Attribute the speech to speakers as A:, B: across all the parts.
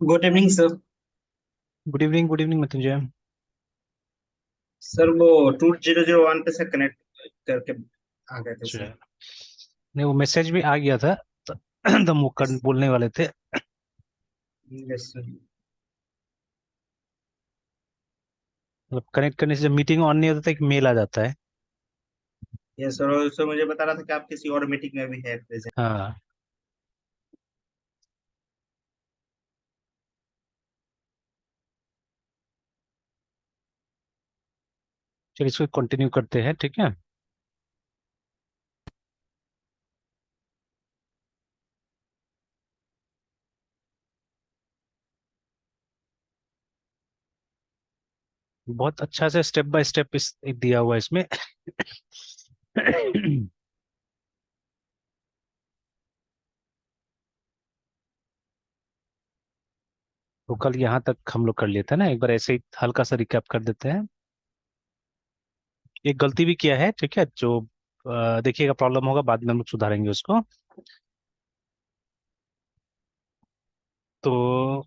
A: Good evening sir.
B: Good evening Mrityunjay.
A: Sir वो 2001 पे से कनेक्ट करके आ गए थे
B: अच्छा,
A: सर।
B: नहीं वो मैसेज भी आ गया था तो तो हम वो
A: यस।
B: बोलने वाले थे।
A: Yes sir.
B: मतलब कनेक्ट करने से जब मीटिंग ऑन नहीं होता तो एक मेल आ जाता है।
A: यस सर, और सर मुझे बता रहा था कि आप किसी और मीटिंग में भी है प्रेजेंट।
B: हाँ, चलिए इसको कंटिन्यू करते हैं, ठीक है। बहुत अच्छा से स्टेप बाय स्टेप इस एक दिया हुआ है इसमें। तो कल यहाँ तक हम लोग कर लिए थे ना, एक बार ऐसे ही हल्का सा रिकैप कर देते हैं। एक गलती भी किया है, ठीक है, जो देखिएगा प्रॉब्लम होगा, बाद में हम लोग सुधारेंगे उसको। तो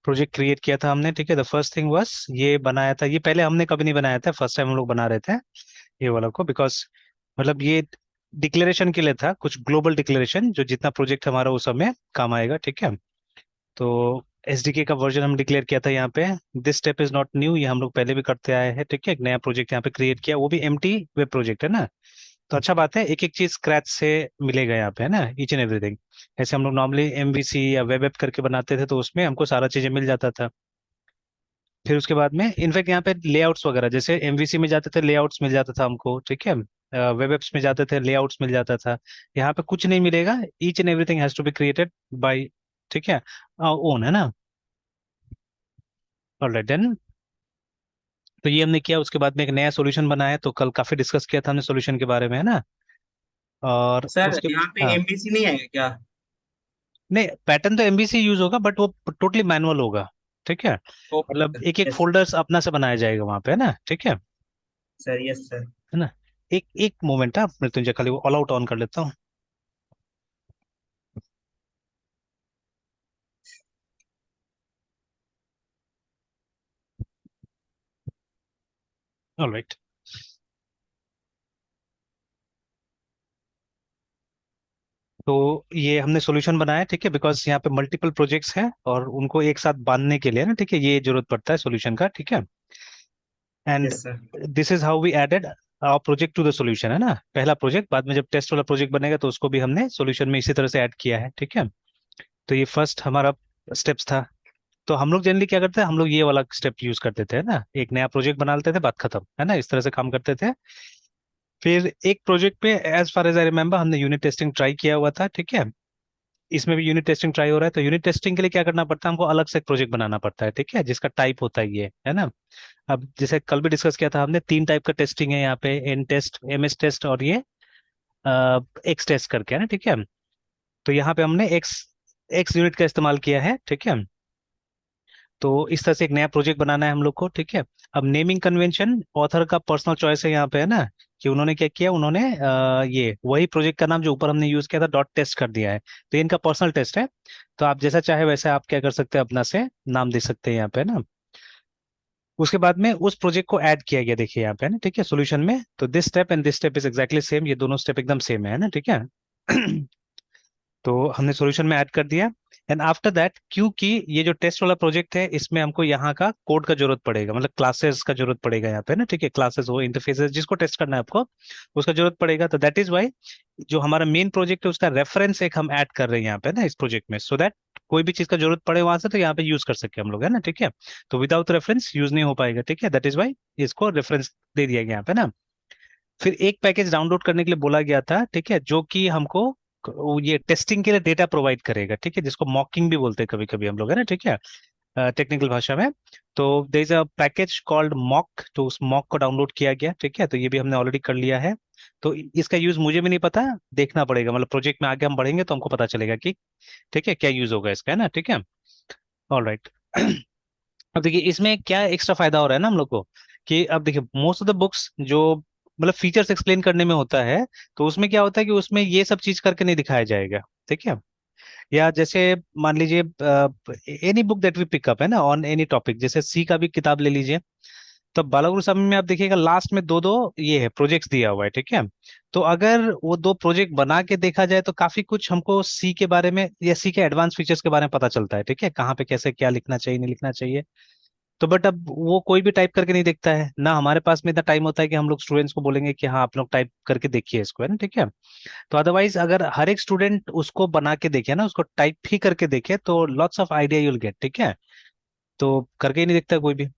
B: प्रोजेक्ट क्रिएट किया था हमने, ठीक है। द फर्स्ट थिंग वाज ये बनाया था, ये पहले हमने कभी नहीं बनाया था, फर्स्ट टाइम हम लोग बना रहे थे ये वाला को, बिकॉज मतलब ये डिक्लेरेशन के लिए था, कुछ ग्लोबल डिक्लेरेशन जो जितना प्रोजेक्ट हमारा उस समय काम आएगा, ठीक है। तो एसडीके का वर्जन हम डिक्लेयर किया था यहाँ पे। This step is not new, ये हम लोग पहले भी करते आए हैं, ठीक है। एक नया प्रोजेक्ट यहाँ पे क्रिएट किया, वो भी एम्प्टी वेब प्रोजेक्ट है ना। तो अच्छा बात है, एक एक चीज स्क्रैच से मिलेगा यहाँ पे, है ना, ईच एंड एवरीथिंग। ऐसे हम लोग नॉर्मली एमवीसी या वेब ऐप करके बनाते थे तो उसमें हमको सारा चीजें मिल जाता था। फिर उसके बाद में इनफैक्ट यहाँ पे लेआउट्स वगैरह, जैसे एमवीसी में जाते थे लेआउट्स मिल जाता था हमको, ठीक है। वेब एप्स में जाते थे लेआउट्स मिल जाता था। यहाँ पे कुछ नहीं मिलेगा, each and everything has to be created by, ठीक है, ओन, है ना। Alright then. तो ये हमने किया, उसके बाद में एक नया सॉल्यूशन बनाया, तो कल काफी डिस्कस किया था हमने सॉल्यूशन के बारे में, है ना। और
A: सर
B: उसके,
A: यहाँ पे
B: हाँ,
A: एमबीसी नहीं आएगा क्या?
B: नहीं पैटर्न तो एमवीसी यूज होगा बट वो टोटली मैनुअल होगा, ठीक है।
A: ओके
B: मतलब
A: सर।
B: एक एक
A: यस
B: फोल्डर्स अपना से बनाया जाएगा वहां पे, है ना, ठीक है।
A: सर। Yes sir.
B: है ना। एक एक मोमेंट है, मृत्युंजय खाली वो ऑल आउट ऑन कर लेता हूँ। ऑलराइट। तो ये हमने सॉल्यूशन बनाया, ठीक है, बिकॉज यहाँ पे मल्टीपल प्रोजेक्ट्स हैं और उनको एक साथ बांधने के लिए ना, ठीक है, ये जरूरत पड़ता है सॉल्यूशन का, ठीक है। And
A: yes sir.
B: This is how we added our project to the solution, है ना। पहला प्रोजेक्ट, बाद में जब टेस्ट वाला प्रोजेक्ट बनेगा तो उसको भी हमने सॉल्यूशन में इसी तरह से ऐड किया है, ठीक है। तो ये फर्स्ट हमारा स्टेप्स था। तो हम लोग जनरली क्या करते हैं, हम लोग ये वाला स्टेप यूज करते थे, है ना, एक नया प्रोजेक्ट बना लेते थे, बात खत्म, है ना, इस तरह से काम करते थे। फिर एक प्रोजेक्ट पे as far as I remember हमने यूनिट टेस्टिंग ट्राई किया हुआ था, ठीक है। इसमें भी यूनिट टेस्टिंग ट्राई हो रहा है, तो यूनिट टेस्टिंग के लिए क्या करना पड़ता है, हमको अलग से एक प्रोजेक्ट बनाना पड़ता है, ठीक है, जिसका टाइप होता है ये, है ना। अब जैसे कल भी डिस्कस किया था हमने, तीन टाइप का टेस्टिंग है यहाँ पे, एन टेस्ट, एमएस टेस्ट और ये एक्स टेस्ट करके, है ना, ठीक है। तो यहाँ पे हमने एक्स एक्स यूनिट का इस्तेमाल किया है, ठीक है। तो इस तरह से एक नया प्रोजेक्ट बनाना है हम लोग को, ठीक है। अब नेमिंग कन्वेंशन ऑथर का पर्सनल चॉइस है यहाँ पे, है ना, कि उन्होंने क्या किया, उन्होंने ये वही प्रोजेक्ट का नाम जो ऊपर हमने यूज किया था डॉट टेस्ट कर दिया है, तो ये इनका पर्सनल टेस्ट है। तो आप जैसा चाहे वैसा आप क्या कर सकते हैं, अपना से नाम दे सकते हैं यहाँ पे ना। उसके बाद में उस प्रोजेक्ट को ऐड किया गया, देखिए यहाँ पे, है ना, ठीक है, सॉल्यूशन में। तो this step and this step is exactly same, ये दोनों स्टेप एकदम सेम है ना, ठीक है। तो हमने सॉल्यूशन में ऐड कर दिया। एंड आफ्टर दैट, क्योंकि ये जो टेस्ट वाला प्रोजेक्ट है इसमें हमको यहाँ का कोड का जरूरत पड़ेगा, मतलब क्लासेस का जरूरत पड़ेगा यहाँ पे ना, ठीक है, क्लासेस वो इंटरफेसेस जिसको टेस्ट करना है आपको, उसका जरूरत पड़ेगा। तो दैट इज वाई जो हमारा मेन प्रोजेक्ट है उसका रेफरेंस एक हम ऐड कर रहे हैं यहाँ पे ना इस प्रोजेक्ट में, सो दैट कोई भी चीज का जरूरत पड़े वहां से तो यहाँ पे यूज कर सके हम लोग, है ना, ठीक है। तो विदाउट रेफरेंस यूज नहीं हो पाएगा, ठीक है, दैट इज वाई इसको रेफरेंस दे दिया गया यहाँ पे ना। फिर एक पैकेज डाउनलोड करने के लिए बोला गया था, ठीक है, जो कि हमको ये टेस्टिंग के लिए डेटा प्रोवाइड करेगा, ठीक है, जिसको मॉकिंग भी बोलते हैं कभी कभी हम लोग, है ना, ठीक है, टेक्निकल भाषा में। तो there is a package called mock, तो उस मॉक को डाउनलोड किया गया, ठीक है, तो ये भी हमने ऑलरेडी कर लिया है। तो इसका यूज मुझे भी नहीं पता, देखना पड़ेगा, मतलब प्रोजेक्ट में आगे हम बढ़ेंगे तो हमको पता चलेगा कि ठीक है क्या यूज होगा इसका, है ना, ठीक है। All right. अब देखिए इसमें क्या एक्स्ट्रा फायदा हो रहा है ना हम लोग को, कि अब देखिए मोस्ट ऑफ द बुक्स जो मतलब फीचर्स एक्सप्लेन करने में होता है, तो उसमें क्या होता है कि उसमें ये सब चीज करके नहीं दिखाया जाएगा, ठीक है। या जैसे मान लीजिए any book that we pick up है ना ऑन एनी टॉपिक, जैसे सी का भी किताब ले लीजिए, तो बालागुरु स्वामी में आप देखिएगा लास्ट में दो दो ये है प्रोजेक्ट्स दिया हुआ है, ठीक है। तो अगर वो दो प्रोजेक्ट बना के देखा जाए तो काफी कुछ हमको सी के बारे में या सी के एडवांस फीचर्स के बारे में पता चलता है, ठीक है, कहाँ पे कैसे क्या लिखना चाहिए नहीं लिखना चाहिए। तो बट अब वो कोई भी टाइप करके नहीं देखता है ना, हमारे पास में इतना टाइम होता है कि हम लोग स्टूडेंट्स को बोलेंगे कि हाँ आप लोग टाइप करके देखिए इसको, है ना, ठीक है। तो अदरवाइज अगर हर एक स्टूडेंट उसको बना के देखे ना, उसको टाइप ही करके देखे, तो lots of idea you'll get, ठीक है। तो करके ही नहीं देखता कोई भी।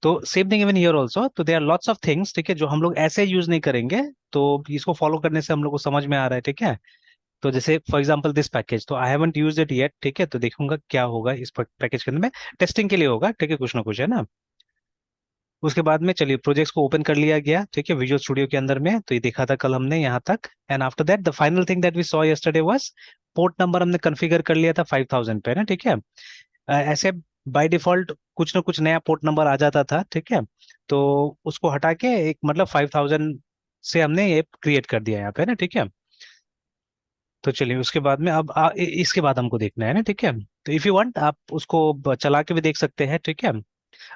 B: तो same thing even here also, तो there are lots of things, ठीक है, जो हम लोग ऐसे यूज नहीं करेंगे, तो इसको फॉलो करने से हम लोग को समझ में आ रहा है, ठीक है। तो जैसे फॉर एग्जांपल दिस पैकेज, तो I haven't used it yet, ठीक है, तो देखूंगा क्या होगा इस पैकेज के अंदर में, टेस्टिंग के लिए होगा, ठीक है, कुछ ना कुछ, है ना। उसके बाद में चलिए प्रोजेक्ट्स को ओपन कर लिया गया, ठीक है, विजुअल स्टूडियो के अंदर में, तो ये देखा था कल हमने यहाँ तक। And after that the final thing that we saw yesterday was port number हमने कॉन्फ़िगर कर लिया था 5000 पे ना, ठीक है। ऐसे बाय डिफॉल्ट कुछ ना कुछ नया पोर्ट नंबर आ जाता था, ठीक है। तो उसको हटा के एक मतलब 5000 से हमने ये क्रिएट कर दिया यहाँ पे ना, ठीक है। तो चलिए उसके बाद में अब इसके बाद हमको देखना है ना, ठीक है। तो इफ यू वांट आप उसको चला के भी देख सकते हैं, ठीक है।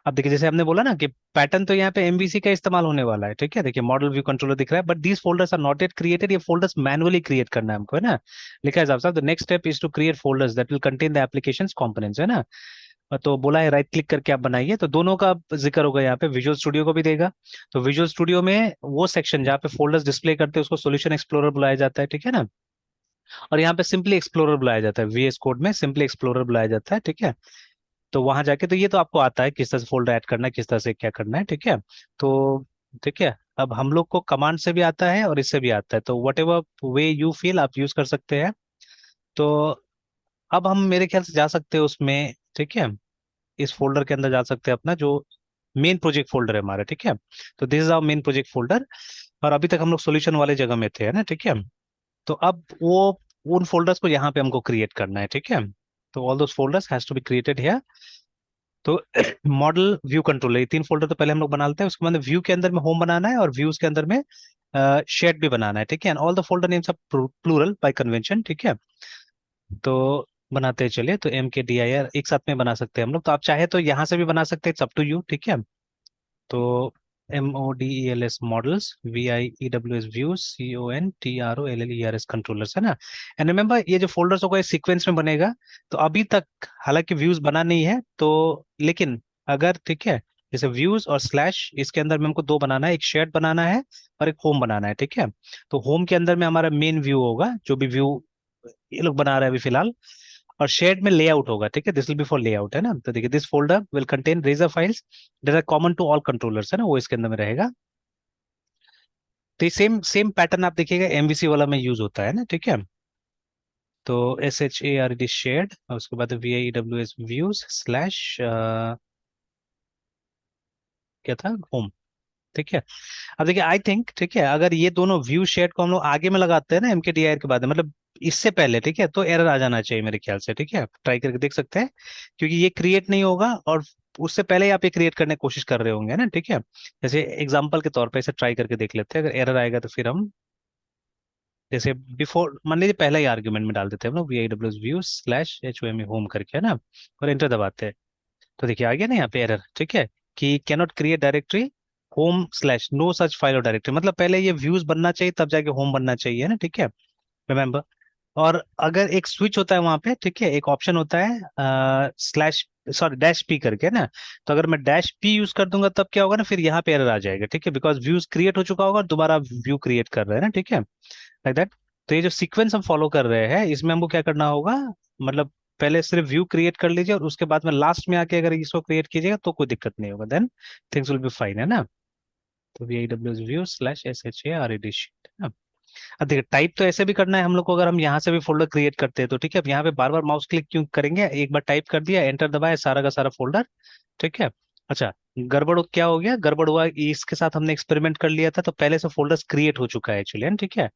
B: अब देखिए जैसे हमने बोला ना कि पैटर्न तो यहाँ पे एमवीसी का इस्तेमाल होने वाला है, ठीक है। देखिए मॉडल व्यू कंट्रोलर दिख रहा है, but these folders are not yet created, ये फोल्डर्स मैनुअली क्रिएट करना है हमको, है ना। लिखा है साहब साहब the next step is to create folders that will contain the applications components, है ना। तो बोला है राइट क्लिक करके आप बनाइए, तो दोनों का जिक्र होगा यहाँ पे, विजुअल स्टूडियो को भी देगा। तो विजुअल स्टूडियो में वो सेक्शन जहाँ पे फोल्डर्स डिस्प्ले करते हैं उसको सॉल्यूशन एक्सप्लोरर बुलाया जाता है, ठीक है ना। और यहाँ पे सिंपली एक्सप्लोरर बुलाया जाता है, वीएस कोड में सिंपली एक्सप्लोरर बुलाया जाता है, ठीक है। तो वहां जाके तो ये तो आपको आता है किस तरह से फोल्डर ऐड करना है, किस तरह से क्या करना है, ठीक है। तो ठीक है, अब हम लोग को कमांड से भी आता है और इससे भी आता है, तो what ever way you feel आप यूज कर सकते हैं। तो अब हम मेरे ख्याल से जा सकते हैं उसमें, ठीक है। इस फोल्डर के अंदर जा सकते हैं अपना जो मेन प्रोजेक्ट फोल्डर है हमारा, ठीक है। तो this is our main project folder, और अभी तक हम लोग सॉल्यूशन वाले जगह में थे, है ना, ठीक है। तो अब वो उन फोल्डर्स को यहाँ पे हमको क्रिएट करना है, ठीक है। तो all those folders has to be created here. तो मॉडल व्यू कंट्रोलर, ये तीन फोल्डर तो पहले हम लोग बना लेते हैं, उसके बाद व्यू के अंदर में होम बनाना है और व्यूज के अंदर में शेड भी बनाना है, ठीक है। And all the folder names are plural by convention, ठीक है। तो बनाते हैं चलिए, तो MKDIR एक साथ में बना सकते हैं हम लोग, तो आप चाहे तो यहाँ से भी बना सकते हैं, इट्स अप टू यू, ठीक है। तो MODELS models, VIEWS views, CONTROLLERS controllers, है ना। एंड रिमेम्बर ये जो फोल्डर्स होगा सीक्वेंस में बनेगा। तो अभी तक हालांकि व्यूज बना नहीं है, तो लेकिन अगर ठीक है, जैसे व्यूज और स्लैश इसके अंदर में हमको दो बनाना है, एक शेड बनाना है और एक होम बनाना है, ठीक है। तो होम के अंदर में हमारा मेन व्यू होगा, जो भी व्यू ये लोग बना रहे हैं अभी फिलहाल। और शेड में लेआउट होगा, ठीक है, this will be for layout, है ना। तो देखिए this folder will contain razor files that are common to all controllers, है ना, वो इसके अंदर में रहेगा। तो ये सेम सेम पैटर्न आप देखिएगा एमवीसी वाला में यूज होता है ना, ठीक है। तो SHARD शेड, और उसके बाद VIEWS व्यूज स्लैश क्या था, होम, ठीक है। अब देखिए आई थिंक, ठीक है, अगर ये दोनों व्यू शेड को हम लोग आगे में लगाते हैं ना MKDIR के बाद में, मतलब इससे पहले, ठीक है, तो एरर आ जाना चाहिए मेरे ख्याल से, ठीक है, आप ट्राई करके देख सकते हैं। क्योंकि ये क्रिएट नहीं होगा और उससे पहले ही आप ये क्रिएट करने की कोशिश कर रहे होंगे ना, ठीक है। जैसे एग्जांपल के तौर पे इसे ट्राई करके देख लेते हैं, अगर एरर आएगा तो फिर हम जैसे बिफोर मान लीजिए पहला ही आर्ग्यूमेंट में डाल देते हैं हम लोग VIEWS views slash HOME home करके, है ना, और एंटर दबाते हैं। तो देखिए आ गया ना यहाँ पे एरर, ठीक है, कि cannot create directory home slash no such file और डायरेक्टरी, मतलब पहले ये व्यूज बनना चाहिए तब जाके होम बनना चाहिए ना, ठीक है, रिमेम्बर। और अगर एक स्विच होता है वहां पे, ठीक है, एक ऑप्शन होता है स्लैश सॉरी डैश पी करके ना। तो अगर मैं डैश पी यूज कर दूंगा तब क्या होगा ना, फिर यहाँ पे एरर आ जाएगा, ठीक है, बिकॉज व्यूज क्रिएट हो चुका होगा और दोबारा व्यू क्रिएट कर रहे हैं ना, ठीक है, लाइक दैट। तो ये जो सीक्वेंस हम फॉलो कर रहे हैं इसमें हमको क्या करना होगा, मतलब पहले सिर्फ व्यू क्रिएट कर लीजिए और उसके बाद में लास्ट में आके अगर इसको क्रिएट कीजिएगा तो कोई दिक्कत नहीं होगा, then things will be fine, है ना। तो VIEWS व्यू स्लैश SHARD शीट, है ना। अब देखिए टाइप तो ऐसे भी करना है हम लोग को, अगर हम यहाँ से भी फोल्डर क्रिएट करते हैं तो ठीक है, अब यहाँ पे बार बार माउस क्लिक क्यों करेंगे, एक बार टाइप कर दिया एंटर दबाया सारा का सारा फोल्डर, ठीक है। अच्छा, गड़बड़ क्या हो गया, गड़बड़ हुआ इसके साथ हमने एक्सपेरिमेंट कर लिया था, तो पहले से फोल्डर्स क्रिएट हो चुका है एक्चुअली, ठीक है।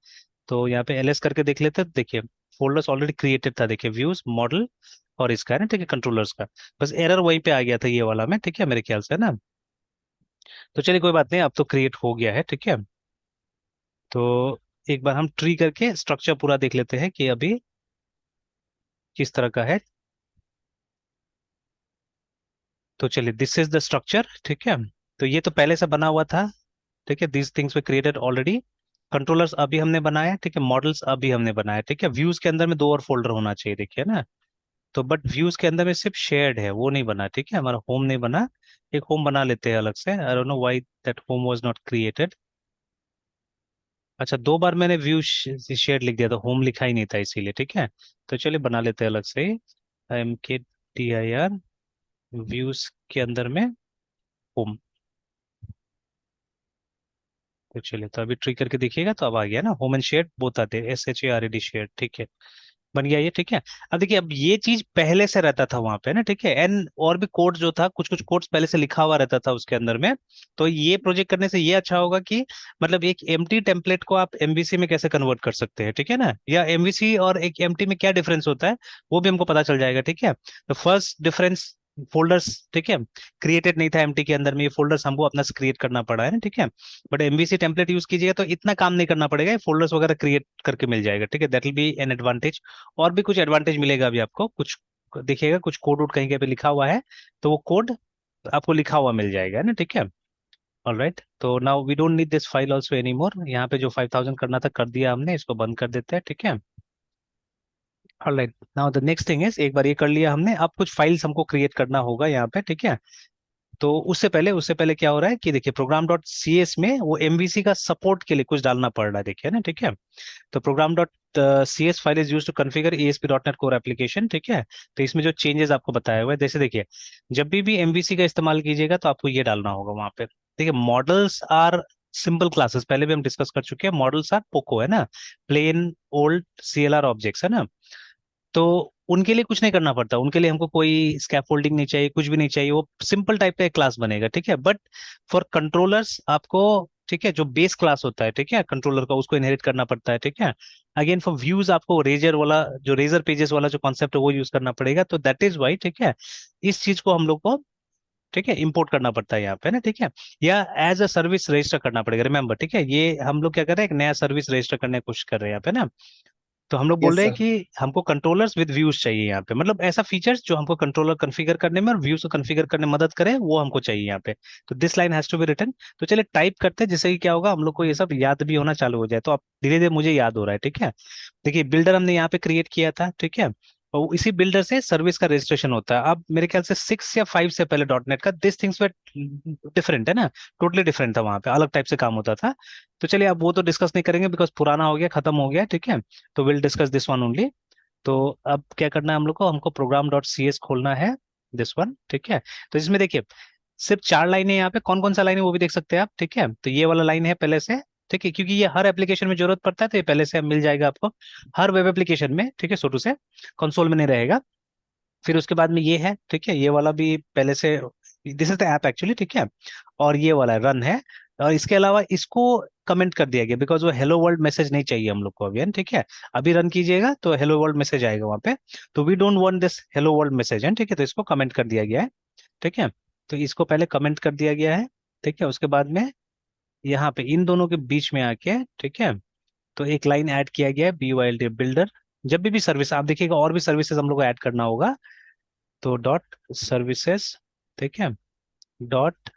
B: तो यहाँ पे LS करके देख लेते हैं, तो देखिए फोल्डर्स ऑलरेडी क्रिएटेड था, देखिए व्यूज मॉडल और इसका है ना, ठीक है, कंट्रोलर्स का। बस एरर वहीं पे आ गया था ये वाला में, ठीक है, मेरे ख्याल से, है ना। तो चलिए कोई बात नहीं, अब तो क्रिएट हो गया है, ठीक है। तो एक बार हम ट्री करके स्ट्रक्चर पूरा देख लेते हैं कि अभी किस तरह का है। तो चलिए, दिस इज द स्ट्रक्चर, ठीक है। तो ये तो पहले से बना हुआ था, ठीक है। These things way created already. Controllers अभी हमने बनाया, ठीक है। मॉडल्स अभी हमने बनाया, ठीक है। व्यूज के अंदर में दो और फोल्डर होना चाहिए, देखिए ना। तो बट व्यूज के अंदर में सिर्फ शेयर्ड है, वो नहीं बना, ठीक है। हमारा होम नहीं बना। एक होम बना लेते हैं अलग से। I don't know why that home was not created. अच्छा, दो बार मैंने व्यू शेयर लिख दिया था, होम लिखा ही नहीं था इसीलिए, ठीक है। तो चलिए बना लेते हैं अलग से। MKDIR व्यूज के अंदर में होम। तो चलिए, तो अभी ट्री करके देखिएगा तो अब आ गया ना, होम एंड शेयर्ड बोथ आते हैं, SHARED शेयर्ड, ठीक है। बन गया ये, ठीक है। अब देखिए, अब ये चीज पहले से रहता था वहां पे ना, ठीक है। एंड और भी कोड जो था, कुछ कुछ कोड्स पहले से लिखा हुआ रहता था उसके अंदर में। तो ये प्रोजेक्ट करने से ये अच्छा होगा कि मतलब एक एम्प्टी टेम्पलेट को आप MVC में कैसे कन्वर्ट कर सकते हैं, ठीक है ना। या MVC और एक एम्प्टी में क्या डिफरेंस होता है, वो भी हमको पता चल जाएगा, ठीक है। तो फर्स्ट डिफरेंस, फोल्डर्स, ठीक है, क्रिएटेड नहीं था एम्प्टी के अंदर में, ये फोल्डर्स हमको अपना से क्रिएट करना पड़ा है ना, ठीक है। बट MVC टेम्पलेट यूज कीजिएगा तो इतना काम नहीं करना पड़ेगा, ये फोल्डर्स वगैरह क्रिएट करके मिल जाएगा, ठीक है। That will be an advantage. और भी कुछ एडवांटेज मिलेगा अभी आपको, कुछ देखिएगा, कुछ कोड वोड कहीं कहीं पे लिखा हुआ है, तो वो कोड आपको लिखा हुआ मिल जाएगा ना, ठीक है। ऑलराइट, तो now we don't need this file also any more. यहाँ पे जो 5000 करना था कर दिया हमने, इसको बंद कर देते हैं, ठीक है। Alright, now the next thing is, एक बार ये कर लिया हमने, अब कुछ फाइल्स हमको क्रिएट करना होगा यहाँ पे, ठीक है। तो उससे पहले क्या हो रहा है कि देखिए, प्रोग्राम डॉट सी एस में वो MVC का सपोर्ट के लिए कुछ डालना पड़ रहा है, देखिए ना, ठीक है। तो program dot C S file is use to configure ASP dot net core application, ठीक है। तो इसमें जो चेंजेस आपको बताया हुआ है, जैसे देखिए, जब भी MVC का इस्तेमाल कीजिएगा तो आपको ये डालना होगा वहां पे। देखिए, मॉडल्स आर सिंपल क्लासेस, पहले भी हम डिस्कस कर चुके हैं। मॉडल्स आर पोको, है ना, प्लेन ओल्ड CLR ऑब्जेक्ट्स, है ना। तो उनके लिए कुछ नहीं करना पड़ता, उनके लिए हमको कोई स्कैफोल्डिंग नहीं चाहिए, कुछ भी नहीं चाहिए, वो सिंपल टाइप का एक क्लास बनेगा, ठीक है। बट फॉर कंट्रोलर्स आपको, ठीक है, जो बेस क्लास होता है, ठीक है, कंट्रोलर का, उसको इनहेरिट करना पड़ता है, ठीक है। अगेन फॉर व्यूज आपको रेजर वाला, जो रेजर पेजेस वाला जो कॉन्सेप्ट है वो यूज करना पड़ेगा, तो दैट इज वाई, ठीक है, इस चीज को हम लोग को, ठीक है, इंपोर्ट करना पड़ता है यहाँ पे ना, ठीक है। या एज अ सर्विस रजिस्टर करना पड़ेगा, रिमेंबर, ठीक है। ये हम लोग क्या कर रहे हैं, एक नया सर्विस रजिस्टर करने की कोशिश कर रहे हैं यहाँ पे ना। तो हम लोग बोल
A: यस
B: रहे हैं
A: सर।
B: कि हमको कंट्रोलर्स विद व्यूज चाहिए यहाँ पे, मतलब ऐसा फीचर्स जो हमको कंट्रोलर कॉन्फ़िगर करने में और व्यूज को कॉन्फ़िगर करने में मदद करे, वो हमको चाहिए यहाँ पे। तो this line has to be written. तो चलिए टाइप करते हैं, जिससे कि क्या होगा, हम लोग को ये सब याद भी होना चालू हो जाए। तो अब धीरे धीरे मुझे याद हो रहा है, ठीक है। देखिए, बिल्डर हमने यहाँ पे क्रिएट किया था, ठीक है। और इसी बिल्डर से सर्विस का रजिस्ट्रेशन होता है। अब मेरे ख्याल से 6 या 5 से पहले .NET का दिस थिंग्स वे डिफरेंट, है ना, टोटली डिफरेंट था, वहां पे अलग टाइप से काम होता था। तो चलिए, अब वो तो डिस्कस नहीं करेंगे, बिकॉज पुराना हो गया, खत्म हो गया, ठीक है। तो will discuss this one only. तो अब क्या करना है हम लोग को, हमको प्रोग्राम डॉट सी एस खोलना है, दिस वन, ठीक है। तो इसमें देखिए, सिर्फ 4 लाइनें यहाँ पे, कौन कौन सा लाइन है वो भी देख सकते हैं आप, ठीक है। तो ये वाला लाइन है पहले से, ठीक है, क्योंकि ये हर एप्लीकेशन में जरूरत पड़ता है, तो ये पहले से मिल जाएगा आपको हर वेब एप्लीकेशन में, ठीक है, शुरू से कंसोल में नहीं रहेगा। फिर उसके बाद में ये है, ठीक है, ये वाला भी पहले से, this is the app actually, ठीक है। और ये वाला रन है। और इसके अलावा इसको कमेंट कर दिया गया, बिकॉज वो हेलो वर्ल्ड मैसेज नहीं चाहिए हम लोग को अभी, है ना, ठीक है। अभी रन कीजिएगा तो हेलो वर्ल्ड मैसेज आएगा वहां पे। तो we don't want this hello world message, है, ठीक है। तो इसको कमेंट कर दिया गया है, ठीक है। तो इसको पहले कमेंट कर दिया गया है, ठीक है। उसके बाद में यहाँ पे इन दोनों के बीच में आके, ठीक है, तो एक लाइन ऐड किया गया है, BYLD बिल्डर। जब भी सर्विस आप देखिएगा, और भी सर्विसेज हम लोग को ऐड करना होगा, तो डॉट सर्विसेज, ठीक है, dot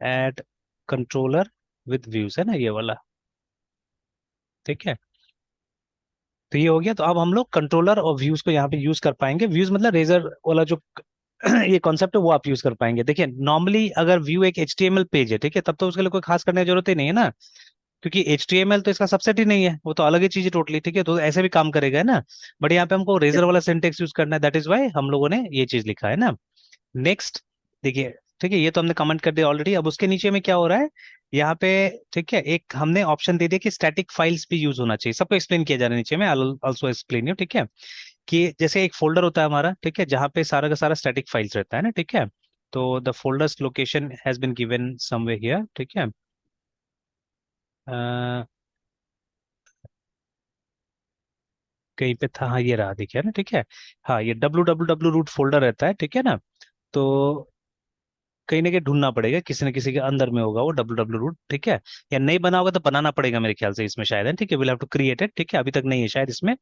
B: add controller with views, है ना, ये वाला, ठीक है। तो ये हो गया। तो अब हम लोग कंट्रोलर और व्यूज को यहाँ पे यूज कर पाएंगे। व्यूज मतलब रेजर वाला जो ये कॉन्सेप्ट है, वो आप यूज कर पाएंगे। देखिए, नॉर्मली अगर व्यू एक HTML पेज है, ठीक है, तब तो उसके लिए कोई खास करने की जरूरत ही नहीं है ना, क्योंकि HTML तो इसका सबसेट ही नहीं है, वो तो अलग ही चीज है टोटली, ठीक है। तो ऐसे भी काम करेगा, है ना। बट यहाँ पे हमको रेजर वाला सिंटेक्स यूज करना है, दैट इज वाई हम लोगों ने ये चीज लिखा है ना। नेक्स्ट, देखिए, ठीक है, ये तो हमने कमेंट कर दिया ऑलरेडी। अब उसके नीचे में क्या हो रहा है यहाँ पे, ठीक है, एक हमने ऑप्शन दे दिया कि स्टैटिक फाइल्स भी यूज होना चाहिए, सबको एक्सप्लेन किया जा रहा है नीचे में, ऑल्सो एक्सप्लेन यू, ठीक है। कि जैसे एक फोल्डर होता है हमारा, ठीक है, जहाँ पे सारा का सारा स्टैटिक फाइल्स रहता है ना, ठीक है। तो the folders location has been given somewhere here, ठीक है। अ, कहीं पे था, हाँ ये रहा, देखिए ना, ठीक है। हाँ, ये www रूट फोल्डर रहता है, ठीक है ना। तो कहीं ना कहीं ढूंढना पड़ेगा, किसी न किसी के अंदर में होगा वो www रूट, ठीक है। या नहीं बना होगा तो बनाना पड़ेगा मेरे ख्याल से इसमें शायद, है, ठीक है। Will have to create it, ठीक है, अभी तक नहीं है शायद इसमें।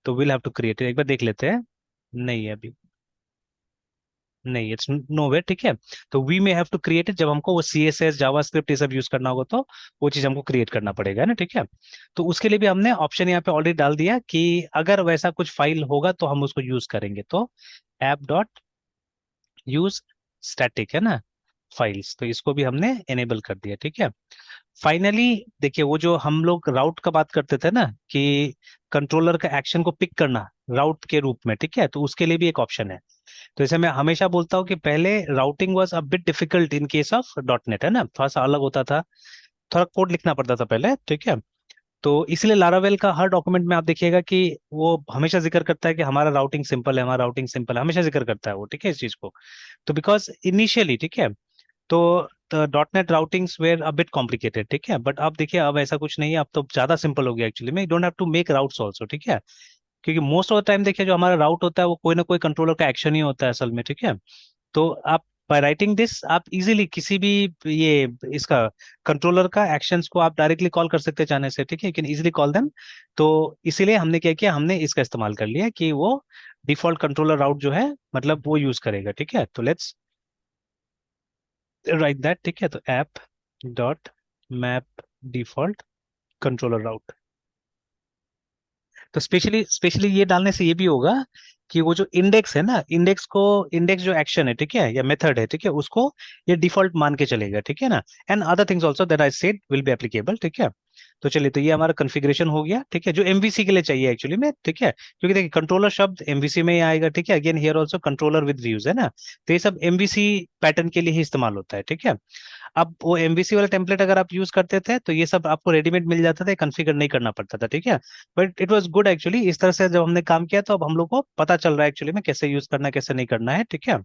B: तो will have to create it, एक बार देख लेते हैं। नहीं है अभी, नहीं, इट्स नो वे, ठीक है। तो we may have to create it, जब हमको वो CSS जावास्क्रिप्ट ये सब यूज करना होगा तो वो चीज हमको क्रिएट करना पड़ेगा ना, ठीक है। तो उसके लिए भी हमने ऑप्शन यहाँ पे ऑलरेडी डाल दिया कि अगर वैसा कुछ फाइल होगा तो हम उसको यूज करेंगे, तो ऐप डॉट यूज स्टैटिक है ना फाइल्स, तो इसको भी हमने एनेबल कर दिया, ठीक है। फाइनली देखिए, वो जो हम लोग राउट का बात करते थे ना कि कंट्रोलर का एक्शन को पिक करना राउट के रूप में, ठीक है, तो उसके लिए भी एक ऑप्शन है। तो जैसे मैं हमेशा बोलता हूँ कि पहले routing was a bit difficult in case of dot net, है ना, थोड़ा सा अलग होता था, थोड़ा कोड लिखना पड़ता था पहले, ठीक है। तो इसलिए लारावेल का हर डॉक्यूमेंट में आप देखिएगा कि वो हमेशा जिक्र करता है कि हमारा राउटिंग सिंपल है, हमारा राउटिंग सिंपल है, हमेशा जिक्र करता है वो, ठीक है, इस चीज को। तो बिकॉज इनिशियली, ठीक है, तो dot net routings were a bit complicated, ठीक है, बट अब देखिए अब ऐसा कुछ नहीं है, अब तो ज्यादा सिंपल हो गया एक्चुअली में, you don't have to make routes also, ठीक है। क्योंकि मोस्ट ऑफ द टाइम देखिए जो हमारा राउट होता है वो कोई ना कोई कंट्रोलर का एक्शन ही होता है असल में, ठीक है। तो आप बाय राइटिंग दिस आप इजीली किसी भी ये इसका कंट्रोलर का एक्शंस को आप डायरेक्टली कॉल कर सकते हैं चाहने से, ठीक है, you can easily call them. तो इसीलिए हमने क्या किया, हमने इसका इस्तेमाल कर लिया कि वो डिफॉल्ट कंट्रोलर राउट जो है मतलब वो यूज करेगा, ठीक है। तो लेट्स राइट दैट, ठीक है। तो app dot map default controller route. तो स्पेशली स्पेशली ये डालने से ये भी होगा कि वो जो इंडेक्स है ना, इंडेक्स जो एक्शन है, ठीक है, या मेथड है, ठीक है, उसको ये डिफॉल्ट मान के चलेगा, ठीक है ना। And other things also that I said will be applicable, ठीक है। तो चलिए, तो ये हमारा कॉन्फ़िगरेशन हो गया, ठीक है, जो एमवीसी के लिए चाहिए एक्चुअली में, ठीक है, क्योंकि देखिए कंट्रोलर शब्द एमवीसी में ही आएगा, ठीक है। Again here also controller with views है ना, तो ये सब एमवीसी पैटर्न के लिए ही इस्तेमाल होता है, ठीक है। अब वो एमवीसी वाला टेम्पलेट अगर आप यूज करते थे तो ये सब आपको रेडीमेड मिल जाता था, कॉन्फ़िगर नहीं करना पड़ता था, ठीक है। But it was good actually, इस तरह से जब हमने काम किया तो अब हम लोग को पता चल रहा है एक्चुअली में कैसे यूज करना है कैसे नहीं करना है, ठीक है।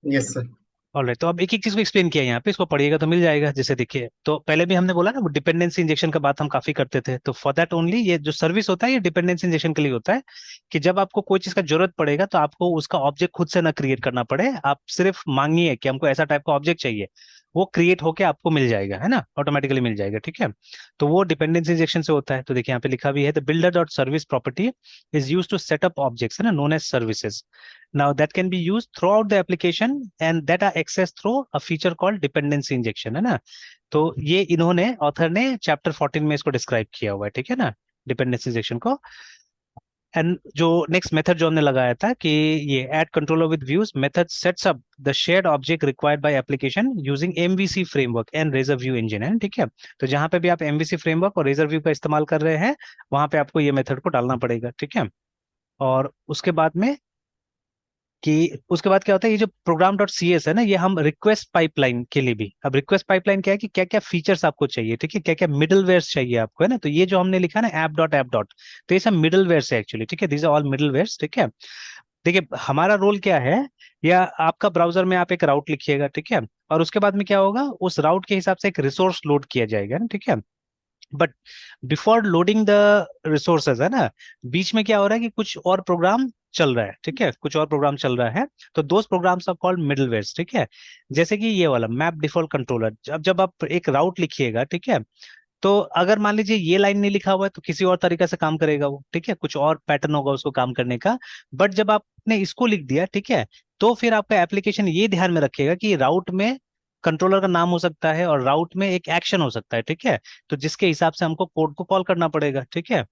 A: Yes sir.
B: ऑलराइट, तो अब एक एक चीज को एक्सप्लेन किया यहाँ पे, इसको पढ़िएगा तो मिल जाएगा। जैसे देखिए, तो पहले भी हमने बोला ना वो डिपेंडेंसी इंजेक्शन का बात हम काफी करते थे, तो फॉर दैट ओनली ये जो सर्विस होता है ये डिपेंडेंसी इंजेक्शन के लिए होता है कि जब आपको कोई चीज का जरूरत पड़ेगा तो आपको उसका ऑब्जेक्ट खुद से ना क्रिएट करना पड़े, आप सिर्फ मांगिए कि हमको ऐसा टाइप का ऑब्जेक्ट चाहिए, वो क्रिएट होके आपको मिल जाएगा, है ना, ऑटोमेटिकली मिल जाएगा, ठीक है। तो वो डिपेंडेंसी इंजेक्शन से होता है। तो देखिए यहाँ पे लिखा भी है, the builder dot service property is use to set up objects, है ना, known as services. Now that can be used throughout the application and that are accessed through a feature called dependency injection, है ना। तो ये इन्होंने author ने chapter 14 में इसको डिस्क्राइब किया हुआ है, ठीक है ना, डिपेंडेंसी इंजेक्शन को। एंड जो नेक्स्ट मेथड जो हमने लगाया था कि ये add controller with views method sets up the shared object required by application using MVC framework and razor view engine, है, ठीक है। तो जहां पे भी आप एमवीसी फ्रेमवर्क और रेजर व्यू का इस्तेमाल कर रहे हैं वहां पे आपको ये मेथड को डालना पड़ेगा, ठीक है। और उसके बाद में कि उसके बाद क्या होता है, ये जो प्रोग्राम डॉट सी एस है ना, ये हम रिक्वेस्ट पाइपलाइन के लिए भी, अब रिक्वेस्ट पाइपलाइन क्या है कि क्या क्या फीचर्स आपको चाहिए, ठीक है, क्या क्या मिडल वेयर्स चाहिए आपको, है ना। तो ये जो हमने लिखा ना ऐप डॉट, तो ये सब मिडल वेयर्स है एक्चुअली, ठीक है, these are all middlewares, ठीक है। देखिए हमारा रोल क्या है, या आपका ब्राउजर में आप एक राउट लिखिएगा, ठीक है, और उसके बाद में क्या होगा, उस राउट के हिसाब से एक रिसोर्स लोड किया जाएगा ना, ठीक है। But before loading the resources, है ना, बीच में क्या हो रहा है कि कुछ और प्रोग्राम चल रहा है, ठीक है, कुछ और प्रोग्राम चल रहा है। तो दोज प्रोग्राम्स आर कॉल्ड मिडलवेयर्स, ठीक है। जैसे कि ये वाला मैप डिफॉल्ट कंट्रोलर, जब आप एक राउट लिखिएगा, ठीक है, तो अगर मान लीजिए ये लाइन नहीं लिखा हुआ है तो किसी और तरीके से काम करेगा वो, ठीक है, कुछ और पैटर्न होगा उसको काम करने का। बट जब आपने इसको लिख दिया, ठीक है, तो फिर आपका एप्लीकेशन ये ध्यान में रखेगा कि राउट में कंट्रोलर का नाम हो सकता है और राउट में एक एक्शन हो सकता है, ठीक है। तो जिसके हिसाब से हमको कोड को कॉल करना पड़ेगा, ठीक है।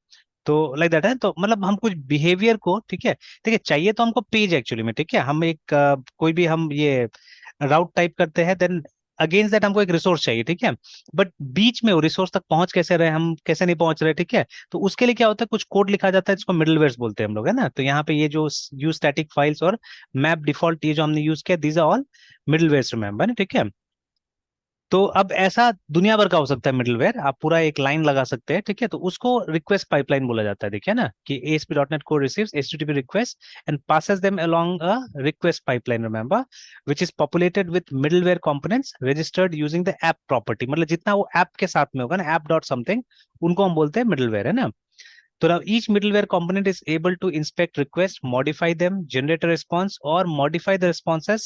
B: तो लाइक दैट है, तो मतलब हम कुछ बिहेवियर को, ठीक है, ठीक है, चाहिए तो हमको पेज एक्चुअली में, ठीक है, हम एक कोई भी हम ये राउट टाइप करते हैं, देन अगेंस्ट दैट हमको एक रिसोर्स चाहिए, ठीक है। बट बीच में वो रिसोर्स तक पहुंच कैसे रहे, हम कैसे नहीं पहुंच रहे, ठीक है। तो उसके लिए क्या होता है, कुछ कोड लिखा जाता है जिसको मिडलवेयर्स बोलते हैं हम लोग, है ना। तो यहाँ पे ये जो यूज स्टैटिक फाइल्स और मैप डिफॉल्ट ये जो हमने यूज किया, दीज आर ऑल मिडलवेयर्स, रिमेंबर, ठीक है। तो अब ऐसा दुनिया भर का हो सकता है मिडलवेयर, आप पूरा एक लाइन लगा सकते हैं, ठीक है। तो उसको रिक्वेस्ट पाइपलाइन बोला जाता है, देखिए ना, कि ASP.NET Core receives HTTP requests and passes them along a request pipeline, remember, which is populated with middleware components registered using the app property। मतलब जितना वो ऐप के साथ में होगा ना, ऐप डॉट समथिंग, उनको हम बोलते हैं मिडलवेयर, है ना। तो now each middleware component is able to inspect requests, modify them, generate a response, or modify the responses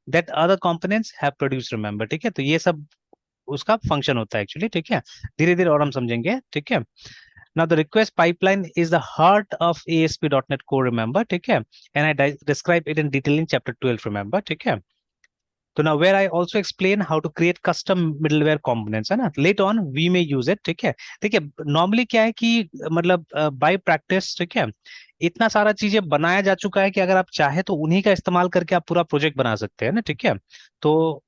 B: that other components have produced, remember, ठीक है। तो ये सब उसका फंक्शन होता है एक्चुअली, ठीक है। धीरे धीरे और हम समझेंगे, ठीक है। Now the request pipeline is the heart of ASP.NET Core, remember, ठीक है, and I describe it in detail in chapter 12, remember, ठीक है. तो now where I also explain how to create custom middleware components, है ना, later on we may use it, ठीक है. देखिए नॉर्मली क्या है कि मतलब बाय प्रैक्टिस, ठीक है, इतना सारा चीजें बनाया जा चुका है कि अगर आप चाहे तो उन्हीं का इस्तेमाल करके आप पूरा प्रोजेक्ट बना सकते हैं ना, ठीक है. तो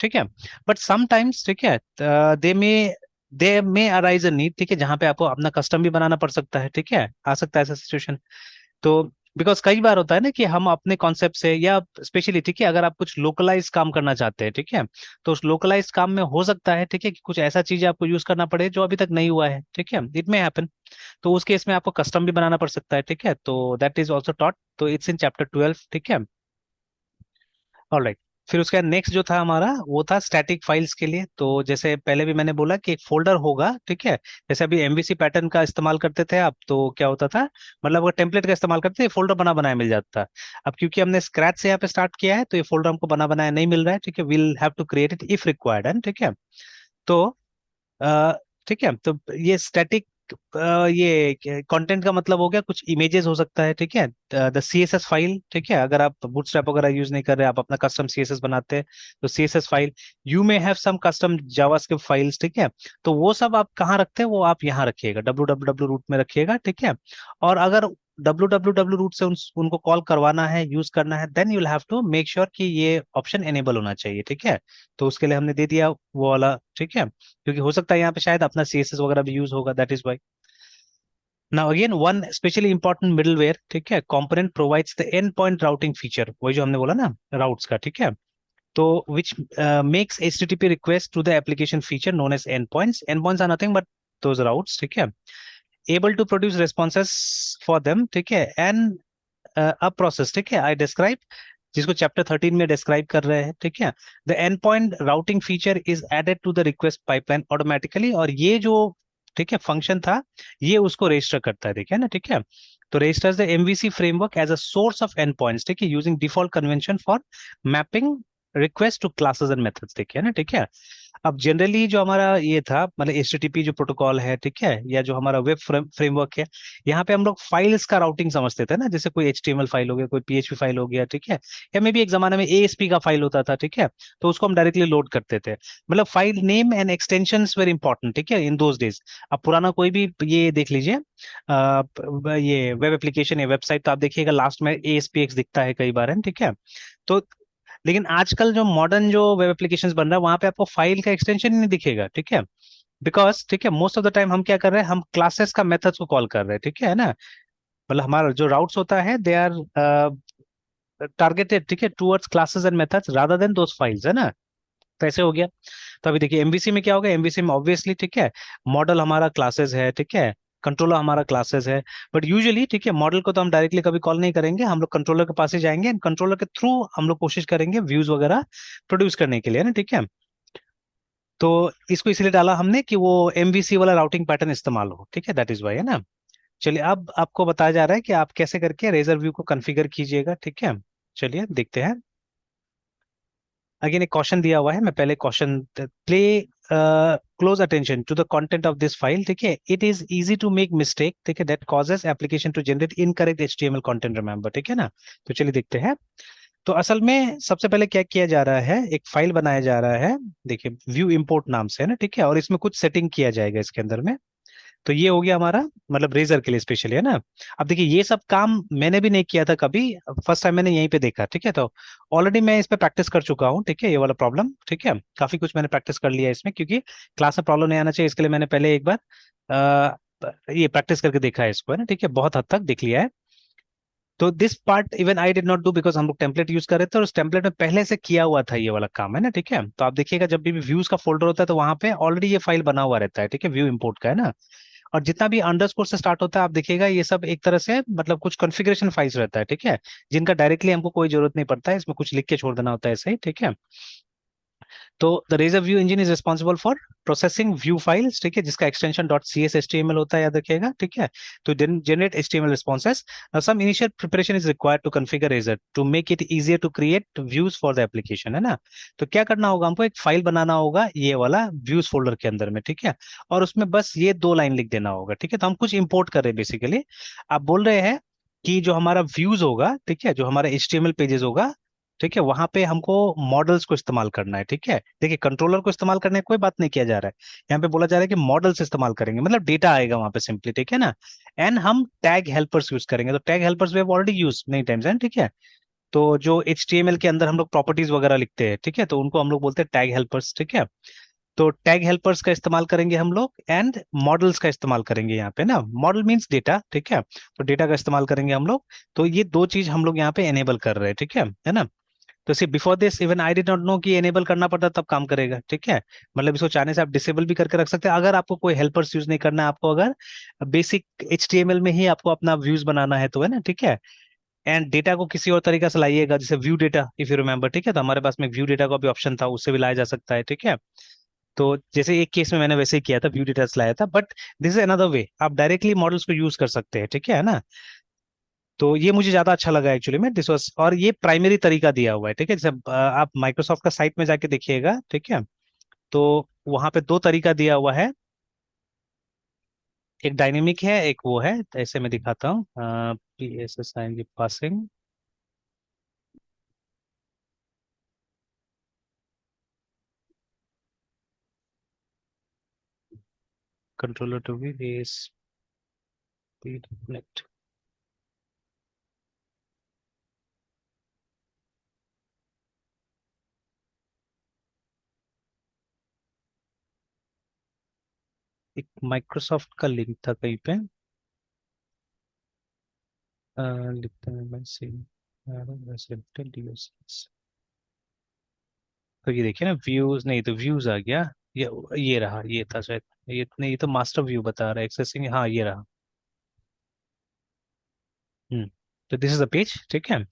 B: ठीक है, बट समटाइम्स, ठीक है, दे मे अराइज अ नीड, ठीक है, जहां पे आपको अपना कस्टम भी बनाना पड़ सकता है, ठीक है, आ सकता है ऐसा सिचुएशन. तो बिकॉज कई बार होता है ना कि हम अपने कॉन्सेप्ट से या स्पेशली, ठीक है, अगर आप कुछ लोकलाइज काम करना चाहते हैं, ठीक है, तो उस लोकलाइज काम में हो सकता है, ठीक है, कि कुछ ऐसा चीज आपको यूज करना पड़े जो अभी तक नहीं हुआ है, ठीक है, इट मे हैपन. तो उस केस में आपको कस्टम भी बनाना पड़ सकता है, ठीक है, तो दैट इज ऑल्सो टॉट, तो इट्स इन चैप्टर 12, ठीक है. ऑलराइट. फिर उसका नेक्स्ट जो था हमारा वो था स्टैटिक फाइल्स के लिए. तो जैसे पहले भी मैंने बोला कि एक फोल्डर होगा, ठीक है, जैसे अभी एमवीसी पैटर्न का इस्तेमाल करते थे आप, तो क्या होता था, मतलब अगर टेम्पलेट का इस्तेमाल करते थे फोल्डर बना बनाया मिल जाता था. अब क्योंकि हमने स्क्रैच से यहाँ पे स्टार्ट किया है तो ये फोल्डर हमको बना बनाया नहीं मिल रहा है, ठीक है, will have to create it if required, है, ठीक है. तो अ, ठीक है, तो ये स्टैटिक, ये कंटेंट का मतलब हो गया कुछ इमेजेस हो सकता है, ठीक है, द सीएसएस फाइल, ठीक है, अगर आप बूटस्ट्रैप वगैरह यूज नहीं कर रहे, आप अपना कस्टम सीएसएस बनाते हैं, तो CSS file, you may have some custom JavaScript files, ठीक है, तो वो सब आप कहाँ रखते हैं, वो आप यहाँ रखिएगा, www रूट में रखिएगा, ठीक है. और अगर www रूट से उनको कॉल करवाना है, यूज करना है, then you will have to make sure कि ये ऑप्शन एनेबल होना चाहिए, ठीक है. तो उसके लिए हमने दे दिया वो वाला, ठीक है, क्योंकि हो सकता है यहाँ पे शायद अपना सीएसएस वगैरह भी यूज होगा, that is why. Now again one specially important middleware, ठीक है, component provides the endpoint routing feature, वही जो हमने बोला ना राउट्स का, ठीक है. तो which makes HTTP request to the application feature known as endpoints. Endpoints are nothing but those routes, ठीक है, able to produce responses for them, ठीक है, and a process, ठीक है, I describe, जिसको चैप्टर 13 में डिस्क्राइब कर रहे हैं, ठीक है. The endpoint routing feature is added to the request pipeline automatically, और ये जो, ठीक है, फंक्शन था, ये उसको रजिस्टर करता है, देखिए ना, ठीक है. तो registers the MVC framework as a source of endpoints, ठीक है, using default convention for mapping request to classes and methods, देखिए ना, ठीक है. अब जनरली जो हमारा ये था, मतलब एचटीटीपी जो प्रोटोकॉल है, ठीक है, या जो हमारा वेब फ्रेमवर्क है, यहाँ पे हम लोग फाइल्स का राउटिंग समझते थे ना, जैसे कोई एचटीएमएल फाइल हो गया, कोई पीएचपी फाइल हो गया, ठीक है, या मे भी एक जमाने में एएसपी का फाइल होता था, ठीक है, तो उसको हम डायरेक्टली लोड करते थे. मतलब file name and extensions very important, ठीक है, इन दोज डेज. अब पुराना कोई भी ये देख लीजिए, ये वेब एप्लीकेशन या वेबसाइट, तो आप देखिएगा लास्ट में एएसपीएक्स दिखता है कई बार, है, ठीक है. तो लेकिन आजकल जो मॉडर्न जो वेब एप्लीकेशंस बन रहा है वहां पे आपको फाइल का एक्सटेंशन ही नहीं दिखेगा, ठीक है, बिकॉज, ठीक है, मोस्ट ऑफ द टाइम हम क्या कर रहे हैं, हम क्लासेस का मेथड्स को कॉल कर रहे हैं, ठीक है ना. मतलब हमारा जो राउट्स होता है दे आर टारगेटेड, ठीक है, towards classes and methods rather than those files, है ना. तो ऐसे हो गया. तो अभी देखिए एमवीसी में क्या होगा, एमवीसी में ऑब्वियसली, ठीक है, मॉडल हमारा क्लासेस है, ठीक है, कंट्रोलर हमारा क्लासेस है. बट यूजुअली, ठीक है, मॉडल को तो हम डायरेक्टली कभी कॉल नहीं करेंगे, हम लोग कंट्रोलर के पास ही जाएंगे एंड कंट्रोलर के थ्रू हम लोग कोशिश करेंगे व्यूज वगैरह प्रोड्यूस करने के लिए ना, ठीक है. तो इसको इसलिए डाला हमने कि वो एमवीसी वाला राउटिंग पैटर्न इस्तेमाल हो, ठीक है, दैट इज वाई, है ना. चलिए अब आपको बताया जा रहा है कि आप कैसे करके रेजर व्यू को कॉन्फ़िगर कीजिएगा, ठीक है. चलिए देखते हैं. अगेन एक क्वेश्चन दिया हुआ है, मैं पहले question, play close attention to the content of this file, ठीक है, it is easy to make mistake, ठीक है, that causes application to generate incorrect HTML content, remember, ठीक है ना. तो चलिए देखते हैं. तो असल में सबसे पहले क्या किया जा रहा है, एक फाइल बनाया जा रहा है, देखिए व्यू इंपोर्ट नाम से, है ना, ठीक है, और इसमें कुछ सेटिंग किया जाएगा इसके अंदर में. तो ये हो गया हमारा, मतलब रेजर के लिए स्पेशली, है ना. अब देखिए ये सब काम मैंने भी नहीं किया था कभी, फर्स्ट टाइम मैंने यहीं पे देखा, ठीक है. तो ऑलरेडी मैं इस पे प्रैक्टिस कर चुका हूँ, ठीक है, ये वाला प्रॉब्लम, ठीक है, काफी कुछ मैंने प्रैक्टिस कर लिया इसमें, क्योंकि क्लास में प्रॉब्लम नहीं आना चाहिए, इसके लिए मैंने पहले एक बार ये प्रैक्टिस करके देखा है इसको, है ना, ठीक है, बहुत हद तक देख लिया है. तो this part even I did not do, because हम लोग टेम्पलेट यूज कर रहे थे और उस टेम्पलेट में पहले से किया हुआ था ये वाला काम, है ना, ठीक है. तो आप देखिएगा जब भी व्यूज का फोल्डर होता है तो वहां पे ऑलरेडी ये फाइल बना हुआ रहता है, ठीक है, व्यू इंपोर्ट का, है ना. और जितना भी अंडरस्कोर से स्टार्ट होता है आप देखिएगा ये सब एक तरह से मतलब कुछ कॉन्फ़िगरेशन फाइल्स रहता है, ठीक है, जिनका डायरेक्टली हमको कोई जरूरत नहीं पड़ता है, इसमें कुछ लिख के छोड़ देना होता है ऐसे ही, ठीक है. तो the razor view engine is responsible for processing view files, ठीक है, जिसका extension dot C S H T M L होता है, याद रखिएगा, ठीक है। तो generate H T M L responses. Some initial preparation is required to configure razor to make it easier to create views for the application, है ना। तो क्या करना होगा, हमको एक फाइल बनाना होगा ये वाला व्यूज फोल्डर के अंदर में, ठीक है, और उसमें बस ये 2 लाइन लिख देना होगा, ठीक है। तो हम कुछ इंपोर्ट कर रहे हैं बेसिकली। आप बोल रहे हैं कि जो हमारा व्यूज होगा, ठीक है, जो हमारा H T M L pages होगा, ठीक है, वहां पे हमको मॉडल्स को इस्तेमाल करना है, ठीक है। देखिए, कंट्रोलर को इस्तेमाल करने का कोई बात नहीं किया जा रहा है, यहाँ पे बोला जा रहा है कि मॉडल्स इस्तेमाल करेंगे, मतलब डेटा आएगा वहां पे सिंपली, ठीक है ना। एंड हम टैग हेल्पर्स यूज करेंगे, तो tag helpers we have already use many times है, ठीक है। तो जो एच टी एम एल के अंदर हम लोग प्रॉपर्टीज वगैरह लिखते हैं, ठीक है, तो उनको हम लोग बोलते हैं टैग हेल्पर्स, ठीक है। तो टैग हेल्पर्स का इस्तेमाल करेंगे हम लोग, एंड मॉडल्स का इस्तेमाल करेंगे यहाँ पे ना। मॉडल मींस डेटा, ठीक है, तो डेटा का इस्तेमाल करेंगे हम लोग। तो ये 2 चीज हम लोग यहाँ पे एनेबल कर रहे हैं, ठीक है ना। तो see before this even I did not know कि एनेबल करना पड़ता तब काम करेगा, ठीक है। मतलब इसको चाहने से आप डिसेबल भी करके रख सकते हैं, अगर आपको कोई हेल्पर्स यूज नहीं करना है, आपको अगर बेसिक HTML में ही आपको अपना व्यूज बनाना है तो, है ना, ठीक है। एंड डेटा को किसी और तरीके से लाइएगा, जैसे view data, if you remember, ठीक है, तो हमारे पास में व्यू डेटा का भी ऑप्शन था, उससे भी लाया जा सकता है, ठीक है। तो जैसे एक केस में मैंने वैसे ही किया था, व्यू डेटा से लाया था, but this is another way, आप डायरेक्टली मॉडल्स को यूज कर सकते हैं, ठीक है ना। तो ये मुझे ज्यादा अच्छा लगा एक्चुअली में, दिस वाज, और ये प्राइमरी तरीका दिया हुआ है, ठीक है। जैसे आप माइक्रोसॉफ्ट का साइट में जाके देखिएगा, ठीक है, तो वहां पे 2 तरीका दिया हुआ है, एक डायनेमिक है, एक वो है, तो ऐसे मैं दिखाता हूँ, P S S I N G passing, controller to be base speed net, एक माइक्रोसॉफ्ट का लिंक था कहीं पे, लिखते हैं वैसे, वैसे तो ये देखिए ना, व्यूज नहीं तो व्यूज आ गया, ये रहा, ये था शायद, ये नहीं, ये तो मास्टर व्यू बता रहा है एक्सेसिंग, हाँ ये रहा। हम्म। तो दिस इज द पेज, ठीक है।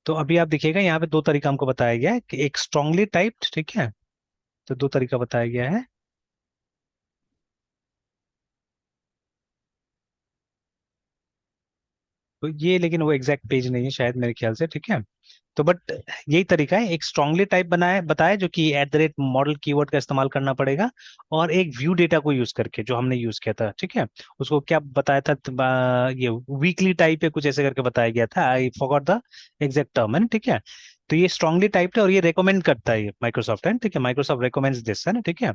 B: तो अभी आप देखिएगा यहाँ पे 2 तरीका हमको बताया गया है, कि एक स्ट्रांगली टाइप्ड, ठीक है, तो 2 तरीका बताया गया है। तो ये लेकिन वो एग्जैक्ट पेज नहीं है शायद मेरे ख्याल से, ठीक है। तो बट यही तरीका है, एक स्ट्रांगली टाइप बनाया बताया, जो कि @मॉडल कीवर्ड का इस्तेमाल करना पड़ेगा, और एक व्यू डेटा को यूज करके जो हमने यूज किया था, ठीक है, उसको क्या बताया था, ये वीकली टाइप है कुछ ऐसे करके बताया गया था, I forgot the exact term, है ना, ठीक है। तो ये स्ट्रांगली टाइप्ड है, और ये रेकमेंड करता है, ये माइक्रोसॉफ्ट है, ठीक है, माइक्रोसॉफ्ट रेकमेंड्स दिस, है ना, ठीक है।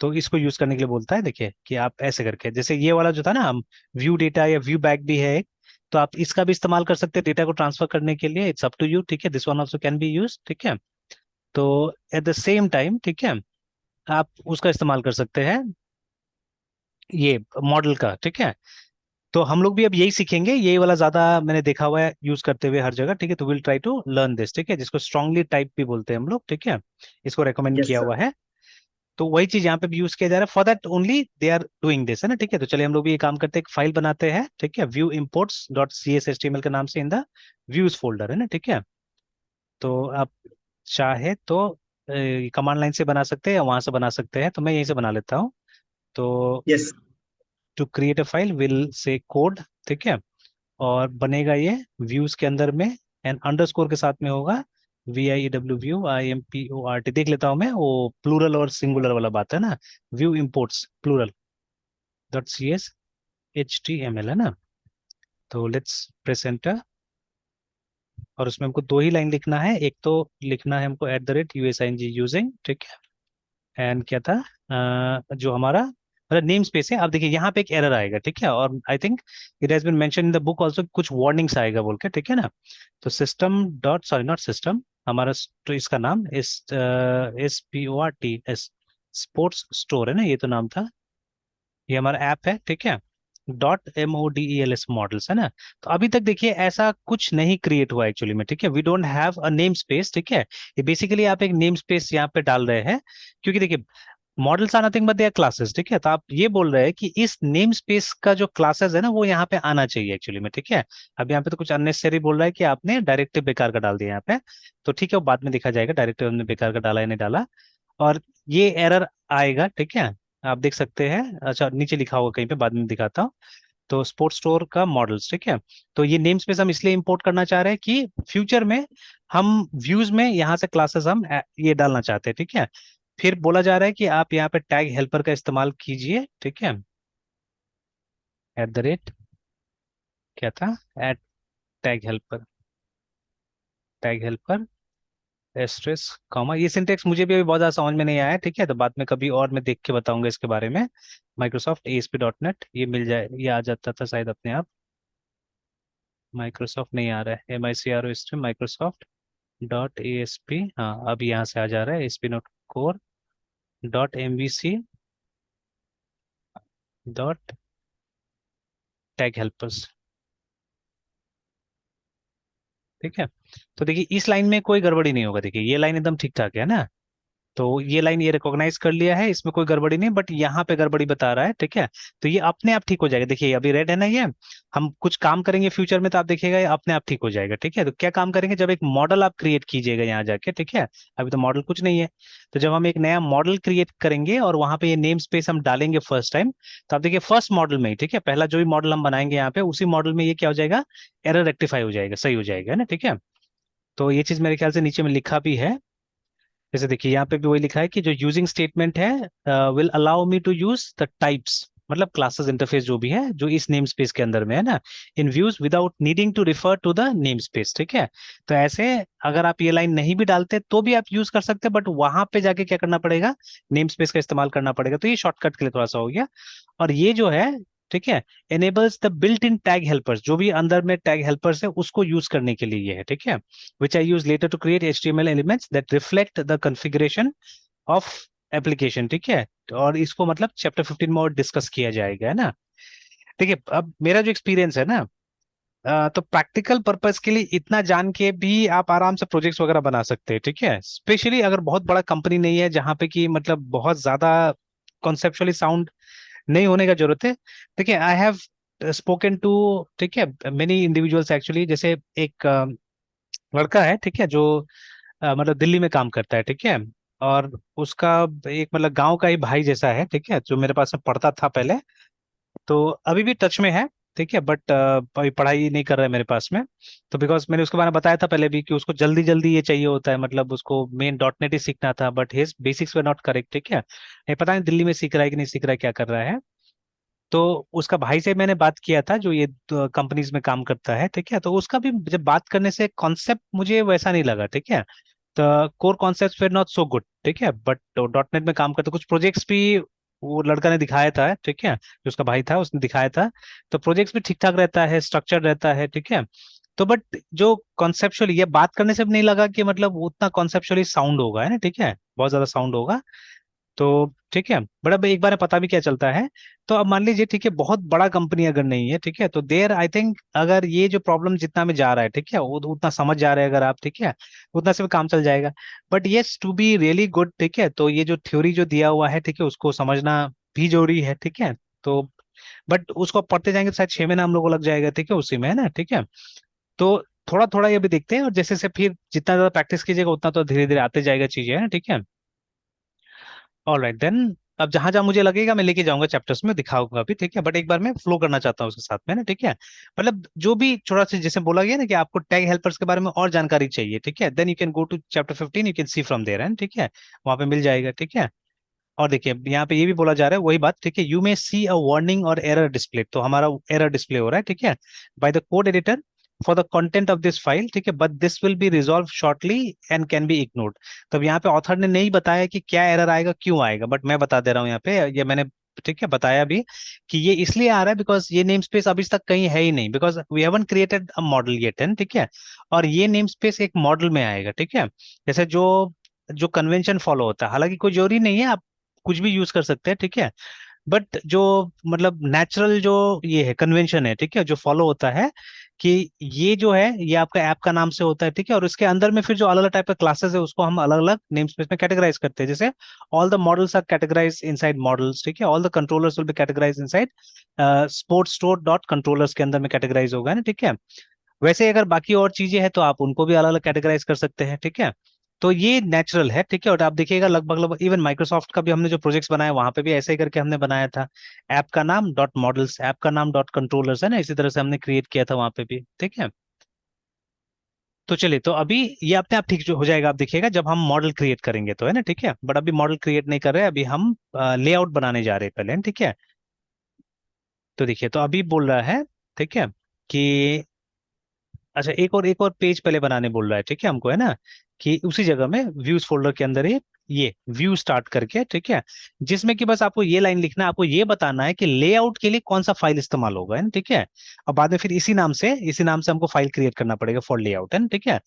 B: तो इसको यूज करने के लिए बोलता है, देखिए कि आप ऐसे करके, जैसे ये वाला जो था ना, हम व्यू डेटा या व्यू बैक भी है एक, तो आप इसका भी इस्तेमाल कर सकते हैं डेटा को ट्रांसफर करने के लिए, इट्स अप टू यू, ठीक है, this one also can be use, ठीक है। तो एट द सेम टाइम, ठीक है, आप उसका इस्तेमाल कर सकते हैं, ये मॉडल का, ठीक है। तो हम लोग भी अब यही सीखेंगे, यही वाला ज्यादा मैंने देखा हुआ है यूज करते हुए हर जगह, ठीक है। तो will try to learn this, ठीक है, जिसको स्ट्रांगली टाइप भी बोलते हैं हम लोग, ठीक है, इसको रेकमेंड
A: यस
B: किया
A: सर।
B: हुआ है। तो वही चीज यहाँ पे भी यूज किया जा रहा है, for that only they are doing this, है ना, ठीक है। तो चलिए हम लोग भी ये काम करते हैं, एक फाइल बनाते हैं, ठीक है, view imports dot C S H T M L के नाम से इन द व्यूज फोल्डर, है ना, ठीक है। तो आप चाहे तो कमांड लाइन से बना सकते हैं या वहां से बना सकते हैं, तो मैं यहीं से बना लेता हूँ। तो
A: yes.
B: To create a file will say code, ठीक है, और बनेगा ये व्यूज के अंदर में, एंड अंडरस्कोर के साथ में होगा, VIEW व्यू IMPORT, देख लेता हूं मैं, वो प्लूरल और सिंगुलर वाला बात है ना, view imports plural dot C S H T M L, है ना। तो लेट्स प्रेस एंटर, और उसमें हमको 2 ही लाइन लिखना है, एक तो लिखना है हमको @USING यूजिंग, ठीक है, एंड क्या था, जो हमारा मतलब नेम स्पेस है। अब देखिए यहाँ पे एक एरर आएगा, ठीक है, और I think it has been mention in the book also, कुछ वार्निंग्स आएगा बोल के, ठीक है ना। तो system dot, sorry not system, हमारा तो इसका नाम SPORT स्पोर्ट्स स्टोर, है ना, ये तो नाम था, ये हमारा ऐप है, ठीक है, .MODELS मॉडल्स, है ना। तो अभी तक देखिए ऐसा कुछ नहीं क्रिएट हुआ एक्चुअली में, ठीक है, we don't have a name space, ठीक है। ये बेसिकली आप एक नेम स्पेस यहाँ पे डाल रहे हैं, क्योंकि देखिए models are nothing but they are classes, ठीक है। तो आप ये बोल रहे हैं कि इस नेम स्पेस का जो क्लासेस है ना, वो यहाँ पे आना चाहिए एक्चुअली में, ठीक है। अब यहाँ पे तो कुछ अननेसेसरी बोल रहा है कि आपने डायरेक्टिव बेकार का डाल दिया यहाँ पे, तो ठीक है, वो बाद में देखा जाएगा डायरेक्टिव हमने बेकार का डाला या नहीं डाला। और ये एरर आएगा, ठीक है। आप देख सकते हैं, अच्छा नीचे लिखा होगा कहीं पे, बाद में दिखाता हूँ। तो स्पोर्ट्स स्टोर का मॉडल्स, ठीक है। तो ये नेम स्पेस हम इसलिए इंपोर्ट करना चाह रहे हैं कि फ्यूचर में हम व्यूज में यहाँ से क्लासेस हम ये डालना चाहते हैं, ठीक है। फिर बोला जा रहा है कि आप यहाँ पे टैग हेल्पर का इस्तेमाल कीजिए, ठीक है। @ क्या था, at tag helper, tag helper asterisk comma. ये सिंटेक्स मुझे भी अभी बहुत ज्यादा समझ में नहीं आया है, ठीक है। तो बाद में कभी और मैं देख के बताऊंगा इसके बारे में। माइक्रोसॉफ्ट ASP.NET ये मिल जाए, ये आ जाता था शायद अपने आप। माइक्रोसॉफ्ट नहीं आ रहा है, MICROST Microsoft.ASP, हाँ अब यहाँ से आ जा रहा है, ASP.Core.MVC.टैग हेल्पर्स, ठीक है। तो देखिए इस लाइन में कोई गड़बड़ी नहीं होगा, देखिए ये लाइन एकदम ठीक ठाक है ना। तो ये लाइन ये रिकॉग्नाइज कर लिया है, इसमें कोई गड़बड़ी नहीं, बट यहाँ पे गड़बड़ी बता रहा है, ठीक है। तो ये अपने आप ठीक हो जाएगा, देखिए अभी रेड है ना ये। हम कुछ काम करेंगे फ्यूचर में तो आप देखिएगा ये अपने आप ठीक हो जाएगा, ठीक है। तो क्या काम करेंगे, जब एक मॉडल आप क्रिएट कीजिएगा यहाँ जाके, ठीक है। अभी तो मॉडल कुछ नहीं है। तो जब हम एक नया मॉडल क्रिएट करेंगे और वहां पे ये नेम स्पेस हम डालेंगे फर्स्ट टाइम, तो आप देखिए फर्स्ट मॉडल में ही, ठीक है, पहला जो भी मॉडल हम बनाएंगे यहाँ पे उसी मॉडल में ये क्या हो जाएगा, एरर रेक्टिफाई हो जाएगा, सही हो जाएगा, है ना, ठीक है। तो ये चीज मेरे ख्याल से नीचे में लिखा भी है। जैसे देखिए यहाँ पे भी वही लिखा है कि जो यूजिंग स्टेटमेंट है, will allow me to use the types, मतलब क्लासेस इंटरफेस जो भी है जो इस नेम स्पेस के अंदर में है ना, in views without needing to refer to the name space, ठीक है। तो ऐसे अगर आप ये लाइन नहीं भी डालते तो भी आप यूज कर सकते हैं, बट वहां पे जाके क्या करना पड़ेगा, नेम स्पेस का इस्तेमाल करना पड़ेगा। तो ये शॉर्टकट के लिए थोड़ा सा हो गया। और ये जो है, ठीक है, enables the built in tag helpers, जो भी अंदर में टैग हेल्पर्स है उसको यूज करने के लिए ये है, ठीक है। which I use later to create HTML elements that reflect the configuration of application, ठीक है। और इसको मतलब चैप्टर 15 में और डिस्कस किया जाएगा, है ना। देखिए अब मेरा जो एक्सपीरियंस है ना, तो प्रैक्टिकल पर्पस के लिए इतना जान के भी आप आराम से प्रोजेक्ट्स वगैरह बना सकते हैं, ठीक है। स्पेशली अगर बहुत बड़ा कंपनी नहीं है जहाँ पे कि मतलब बहुत ज्यादा कॉन्सेप्चुअली साउंड नहीं होने का जरूरत है। देखिए आई हैव स्पोकन टू, ठीक है, मेनी इंडिविजुअल्स एक्चुअली। जैसे एक लड़का है, ठीक है, जो मतलब दिल्ली में काम करता है, ठीक है। और उसका एक मतलब गांव का ही भाई जैसा है, ठीक है, जो मेरे पास में पढ़ता था पहले। तो अभी भी टच में है, ठीक है, बट अभी पढ़ाई नहीं कर रहा है मेरे पास में। तो बिकॉज मैंने उसके बारे में बताया था पहले भी कि उसको जल्दी जल्दी ये चाहिए होता है, मतलब उसको मेन .NET ही सीखना था, but his basics way not correct, ठीक है। ये पता नहीं दिल्ली में सीख रहा है कि नहीं सीख रहा है, क्या कर रहा है। तो उसका भाई से मैंने बात किया था जो ये कंपनीज में काम करता है, ठीक है। तो उसका भी जब बात करने से कॉन्सेप्ट मुझे वैसा नहीं लगा, ठीक है। तो core concepts were not so good, ठीक है, बट .NET में काम करते कुछ प्रोजेक्ट्स भी वो लड़का ने दिखाया था, ठीक है, जो उसका भाई था उसने दिखाया था। तो प्रोजेक्ट्स भी ठीक ठाक रहता है, स्ट्रक्चर रहता है, ठीक है। तो बट जो कॉन्सेप्चुअली ये बात करने से भी नहीं लगा कि मतलब उतना कॉन्सेप्चुअली साउंड होगा, है ना, ठीक है, बहुत ज्यादा साउंड होगा। तो ठीक है, बड़ा एक बार में पता भी क्या चलता है। तो अब मान लीजिए, ठीक है, बहुत बड़ा कंपनी अगर नहीं है, ठीक है, तो देर आई थिंक अगर ये जो प्रॉब्लम जितना में जा रहा है, ठीक है, वो उतना समझ जा रहे हैं अगर आप, ठीक है, उतना से भी काम चल जाएगा। But yes to be really good, ठीक है, तो ये जो थ्योरी जो दिया हुआ है, ठीक है, उसको समझना भी जरूरी है, ठीक है। तो बट उसको आप पढ़ते जाएंगे तो शायद 6 महीना हम लोग को लग जाएगा, ठीक है, उसी में, है ना, ठीक है। तो थोड़ा थोड़ा ये भी देखते हैं, और जैसे से फिर जितना ज्यादा प्रैक्टिस कीजिएगा उतना तो धीरे धीरे आते जाएगा चीजें, है ना, ठीक है। ऑलराइट देन, अब जहां जहां मुझे लगेगा मैं लेके जाऊंगा चैप्टर्स में, दिखाऊंगा भी, ठीक है, बट एक बार मैं फ्लो करना चाहता हूँ उसके साथ में ना, ठीक है। मतलब जो भी थोड़ा सा जैसे बोला गया ना कि आपको टैग हेल्पर्स के बारे में और जानकारी चाहिए, ठीक है, then you can go to chapter 15, you can see from there, है, ठीक है, वहां पे मिल जाएगा, ठीक है। और देखिए यहाँ पे ये भी बोला जा रहा है वही बात, ठीक है, you may see a warning और एरर डिस्प्ले, तो हमारा एरर डिस्प्ले हो रहा है, ठीक है, by the code editor for the content of this file, ठीक है, but this will be resolve shortly and can be ignored. तब यहाँ पे ऑथर ने नहीं बताया कि क्या एरर आएगा, क्यों आएगा, बट मैं बता दे रहा हूँ यहाँ पे, ये मैंने, ठीक है, बताया भी कि ये इसलिए आ रहा है बिकॉज ये नेम स्पेस अभी तक कहीं है ही नहीं, because we haven't created a model yet, है, ठीक है। और ये नेम स्पेस एक मॉडल में आएगा, ठीक है। जैसे जो जो कन्वेंशन फॉलो होता है, हालांकि कोई जरूरी नहीं है, आप कुछ भी यूज कर सकते हैं, ठीक है। बट जो मतलब नेचुरल जो ये है कन्वेंशन है, ठीक है, जो फॉलो होता है कि ये जो है ये आपका ऐप का नाम से होता है, ठीक है, और उसके अंदर में फिर जो अलग अलग टाइप का क्लासेस है उसको हम अलग अलग नेम स्पेस में कैटेगराइज करते हैं। जैसे all the models are categorize inside models, ठीक है, all the controllers will be categorize inside sports store dot controllers के अंदर में कैटेगराइज होगा ना, ठीक है। वैसे अगर बाकी और चीजें हैं तो आप उनको भी अलग अलग कैटेगराइज कर सकते हैं, ठीक है। तो ये नेचुरल है, ठीक है। और आप देखिएगा लगभग लगभग इवन माइक्रोसॉफ्ट का भी हमने जो प्रोजेक्ट्स बनाया वहां पे भी ऐसे ही करके हमने बनाया था। ऐप का नाम डॉट मॉडल्स, ऐप का नाम डॉट कंट्रोलर्स, है ना, इसी तरह से हमने क्रिएट किया था वहां पे भी, ठीक है। तो चलिए, तो अभी ये अपने आप ठीक जो हो जाएगा, आप देखिएगा जब हम मॉडल क्रिएट करेंगे तो, है ना, ठीक है। बट अभी मॉडल क्रिएट नहीं कर रहे हैं, अभी हम लेआउट बनाने जा रहे हैं पहले, ठीक है। तो देखिए, तो अभी बोल रहा है, ठीक है, कि अच्छा एक और पेज पहले बनाने बोल रहा है, ठीक है, हमको, है ना, कि उसी जगह में व्यूज फोल्डर के अंदर ही ये व्यू स्टार्ट करके, ठीक है, जिसमें कि बस आपको ये लाइन लिखना है, आपको ये बताना है कि लेआउट के लिए कौन सा फाइल इस्तेमाल होगा, है ना, ठीक है। और बाद में फिर इसी नाम से हमको फाइल क्रिएट करना पड़ेगा फॉर लेआउट, है ना, ठीक है।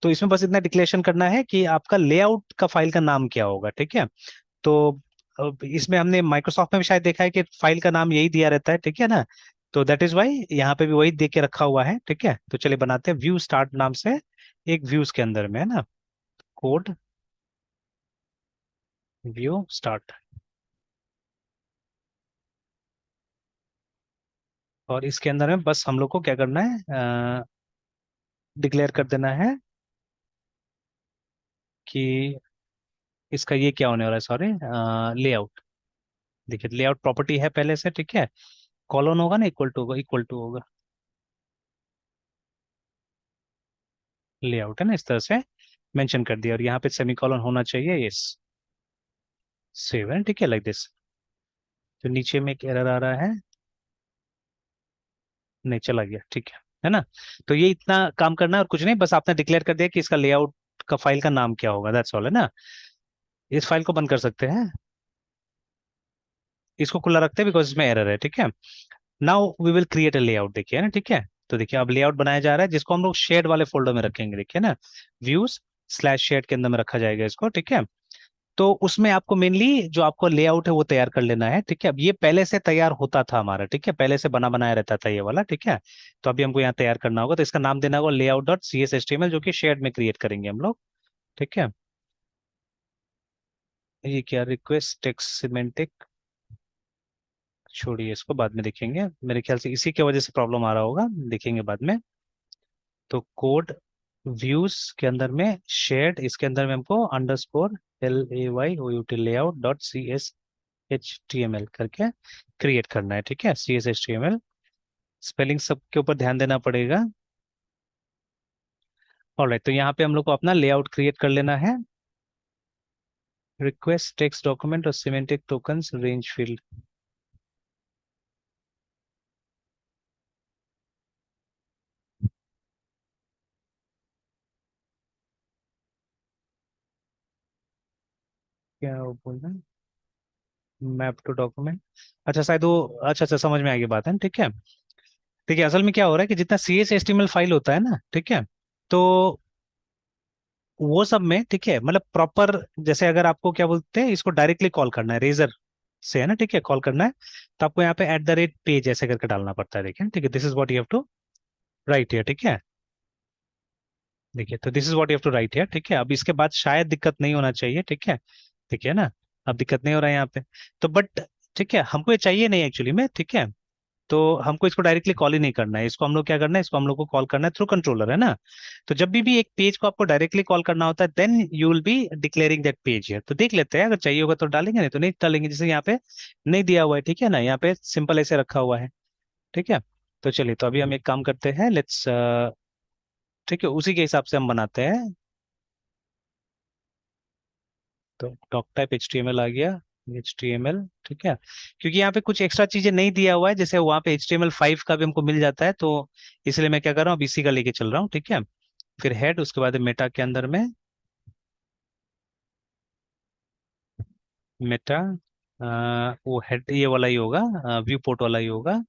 B: तो इसमें बस इतना डिक्लेरेशन करना है कि आपका लेआउट का फाइल का नाम क्या होगा, ठीक है। तो अब इसमें हमने माइक्रोसॉफ्ट में भी शायद देखा है कि फाइल का नाम यही दिया रहता है, ठीक है ना। तो दैट इज वाई यहाँ पे भी वही दे के रखा हुआ है, ठीक है। तो चलिए बनाते हैं व्यू स्टार्ट नाम से एक व्यूज के अंदर में, है ना, कोड व्यू स्टार्ट। और इसके अंदर में बस हम लोग को क्या करना है, डिक्लेयर कर देना है कि इसका ये क्या होने वाला है, सॉरी, लेआउट। देखिए लेआउट प्रॉपर्टी है पहले से, ठीक है। कॉलन होगा ना, इक्वल टू होगा, इक्वल टू होगा लेआउट, है ना, इस तरह से मेंशन कर दिया। और यहाँ पे सेमीकोलन होना चाहिए, यस, सेव, है, ठीक है, लाइक दिस। तो नीचे में एक एरर आ रहा है, नहीं चला गया, ठीक है ना। तो ये इतना काम करना है और कुछ नहीं, बस आपने डिक्लेयर कर दिया कि इसका लेआउट का फाइल का नाम क्या होगा, दैट्स ऑल, है ना। इस फाइल को बंद कर सकते हैं, इसको खुला रखते हैं बिकॉज इसमें एरर है, ठीक है। Now we will create a layout, देखिए, है ना, ठीक है। तो देखिए अब लेआउट बनाया जा रहा है जिसको हम लोग शेड वाले फोल्डर में रखेंगे, देखिए ना, व्यूज स्लैश शेड के अंदर में रखा जाएगा इसको, ठीक है। तो उसमें आपको मेनली जो आपको लेआउट है वो तैयार कर लेना है, ठीक है। अब ये पहले से तैयार होता था हमारा, ठीक है, पहले से बना बनाया रहता था ये वाला, ठीक है। तो अभी हमको यहाँ तैयार करना होगा, तो इसका नाम देना होगा layout dot C S H T M L, जो कि शेड में क्रिएट करेंगे हम लोग, ठीक है। ये क्या रिक्वेस्ट टेक्स्ट सिमेंटिक, छोड़िए इसको, बाद में देखेंगे, मेरे ख्याल से इसी की वजह से प्रॉब्लम आ रहा होगा, देखेंगे बाद में। तो कोड व्यूज के अंदर में शेड, इसके अंदर में हमको underscore LAYOUT layout dot CSHTML करके क्रिएट करना है, ठीक है, CSHTML। स्पेलिंग सबके ऊपर ध्यान देना पड़ेगा। ऑलराइट, तो यहाँ पे हम लोग को अपना लेआउट क्रिएट कर लेना है। रिक्वेस्ट टेक्स्ट डॉक्यूमेंट और सिमेंटिक टोकन्स रेंज फील्ड, क्या वो बोलना, मैप टू डॉक्यूमेंट, अच्छा शायद वो, अच्छा अच्छा समझ में आ गई बात, है ठीक है। ठीक है, असल में क्या हो रहा है कि जितना CSHTML फाइल होता है ना, ठीक है, तो वो सब में, ठीक है, मतलब प्रॉपर, जैसे अगर आपको क्या बोलते हैं, इसको डायरेक्टली कॉल करना है रेजर से, है ना, ठीक है, कॉल करना है, तो आपको यहाँ पे @पेज ऐसे करके डालना पड़ता है, देखिए, ठीक है, this is what you have to write here, ठीक है। देखिए, तो this is what you have to write here, ठीक है। अब इसके बाद शायद दिक्कत नहीं होना चाहिए, ठीक है, देखिए ना, अब दिक्कत नहीं हो रहा है यहाँ पे। तो बट ठीक है, हमको ये चाहिए नहीं एक्चुअली में, ठीक है। तो हमको इसको डायरेक्टली कॉल ही नहीं करना है, इसको हम लोग क्या करना है, इसको हम लोग को कॉल करना है थ्रू कंट्रोलर, है ना। तो जब भी एक पेज को आपको डायरेक्टली कॉल करना होता है, then you will be declaring that page है। तो देख लेते हैं, अगर चाहिए होगा तो डालेंगे, नहीं तो नहीं डालेंगे, जैसे यहाँ पे नहीं दिया हुआ है, ठीक है ना, यहाँ पे सिंपल ऐसे रखा हुआ है, ठीक है। तो चलिए, तो अभी हम एक काम करते हैं, लेट्स, ठीक है, उसी के हिसाब से हम बनाते हैं। तो डॉक टाइप HTML आ गया, HTML, ठीक है, क्योंकि यहाँ पे कुछ एक्स्ट्रा चीजें नहीं दिया हुआ है, जैसे वहाँ पे HTML5 का भी हमको मिल जाता है, तो इसलिए मैं क्या कर रहा हूँ, अब इसी का लेके चल रहा हूँ, ठीक है। फिर हेड, उसके बाद मेटा के अंदर में मेटा, वो हेड ये वाला ही होगा, व्यू पोर्ट वाला ही होगा,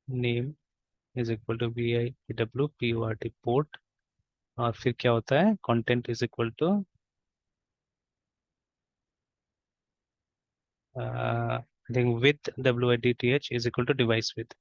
B: name is equal to BIWPORT port. और फिर क्या होता है, content is equal to I think width WIDTH is equal to device with,